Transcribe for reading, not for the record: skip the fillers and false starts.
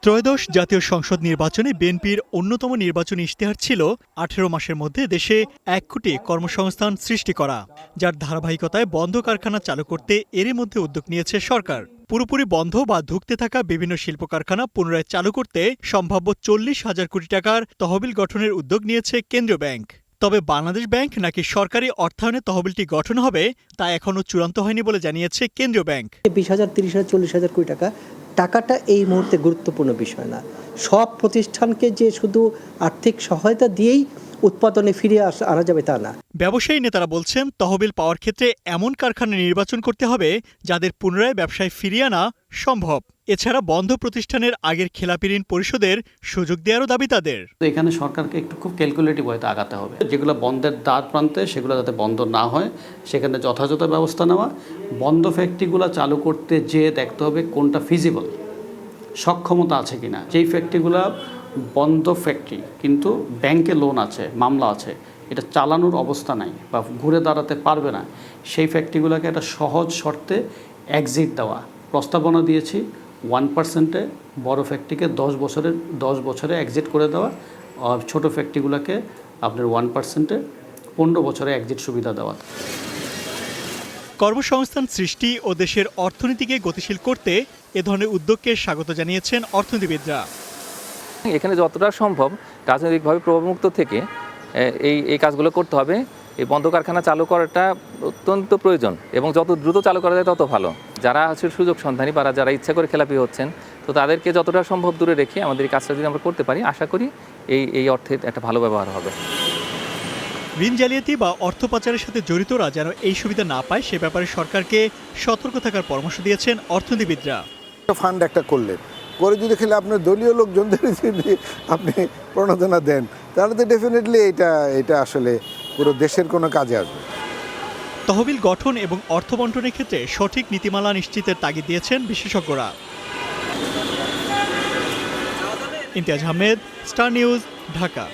ত্রয়োদশ জাতীয় সংসদ নির্বাচনে বিএনপির অন্যতম নির্বাচনী ইশতেহার ছিল 18 মাসের মধ্যে দেশে 1 কোটি কর্মসংস্থান সৃষ্টি করা, যার ধারাবাহিকতায় বন্ধ কারখানা চালু করতে এরই মধ্যে উদ্যোগ নিয়েছে সরকার। পুরোপুরি বন্ধ বা ধুঁকতে থাকা বিভিন্ন শিল্প কারখানা পুনরায় চালু করতে সম্ভাব্য 40,000 কোটি টাকার তহবিল গঠনের উদ্যোগ নিয়েছে কেন্দ্রীয় ব্যাংক। তবে বাংলাদেশ ব্যাংক নাকি সরকারি অর্থায়নে তহবিলটি গঠন হবে তা এখনও চূড়ান্ত হয়নি বলে জানিয়েছে কেন্দ্রীয় ব্যাংক। 20,000, 30,000, 40,000 কোটি টাকাটা এই মুহূর্তে গুরুত্বপূর্ণ বিষয় না। সব প্রতিষ্ঠানকে যে শুধু আর্থিক সহায়তা দিয়েই উৎপাদনে ফিরিয়ে আনা যাবে তা না। ব্যবসায়ী নেতারা বলছেন, তহবিল পাওয়ার ক্ষেত্রে এমন কারখানা নির্বাচন করতে হবে যাদের পুনরায় ব্যবসায় ফিরিয়ে আনা সম্ভব। এছাড়া বন্ধ প্রতিষ্ঠানের আগের খেলাপি ঋণ পরিশোধের সুযোগ দেওয়ারও দাবি তাদের। এখানে সরকারকে একটু খুব ক্যালকুলেটিভ হয়তো আগাতে হবে, যেগুলো বন্ধের দ্বার প্রান্তে সেগুলো যাতে বন্ধ না হয় সেখানে যথাযথ ব্যবস্থা নেওয়া। বন্ধ ফ্যাক্টরিগুলো চালু করতে যেয়ে দেখতে হবে কোনটা ফিজিবল, সক্ষমতা আছে কিনা। যেই ফ্যাক্টরিগুলো বন্ধ ফ্যাক্টরি কিন্তু ব্যাংকে লোন আছে, মামলা আছে, এটা চালানোর অবস্থা নাই বা ঘুরে দাঁড়াতে পারবে না, সেই ফ্যাক্টরিগুলোকে একটা সহজ শর্তে এক্সিট দেওয়া প্রস্তাবনা দিয়েছি। 1%-এ বড় ফ্যাক্টরিকে 10 বছরে এক্সিট করে দেওয়া, আর ছোটো ফ্যাক্টরিগুলোকে আপনার 1%-এ 15 বছরে এক্সিট সুবিধা দেওয়া। কর্মসংস্থান সৃষ্টি ও দেশের অর্থনীতিকে গতিশীল করতে এ ধরনের উদ্যোগকে স্বাগত জানিয়েছেন অর্থনীতিবিদরা। এখানে যতটা সম্ভব রাজনৈতিকভাবে প্রভাবমুক্ত থেকে এই কাজগুলো করতে হবে। এই বন্ধ কারখানা চালু করাটা অত্যন্ত প্রয়োজন এবং যত দ্রুত চালু করা যায় তত ভালো। যারা আছে সুযোগ সন্ধানী বা যারা ইচ্ছা করে খেলাপি হচ্ছেন, তো তাদেরকে যতটা সম্ভব দূরে রেখে আমাদের এই কাজটা যদি আমরা করতে পারি, আশা করি এই অর্থের একটা ভালো ব্যবহার হবে। ঋণ জালিয়াতি বা অর্থ পাচারের সাথে জড়িতরা যেন এই সুবিধা না পায় সে ব্যাপারে সরকারকে সতর্ক থাকার পরামর্শ দিয়েছেন অর্থনীতিবিদরা। ফান্ড একটা করলেন, করে যদি খেলে আপনার দলীয় লোকজনদের যদি আপনি প্রণোদনা দেন, তাহলে তো ডেফিনেটলি এটা আসলে পুরো দেশের কোনো কাজে আসবে। তহবিল গঠন এবং অর্থ বন্টনের ক্ষেত্রে সঠিক নীতিমালা নিশ্চিতের তাগিদ দিয়েছেন বিশেষজ্ঞরা। Imtiaz Ahmed, star news, Dhaka.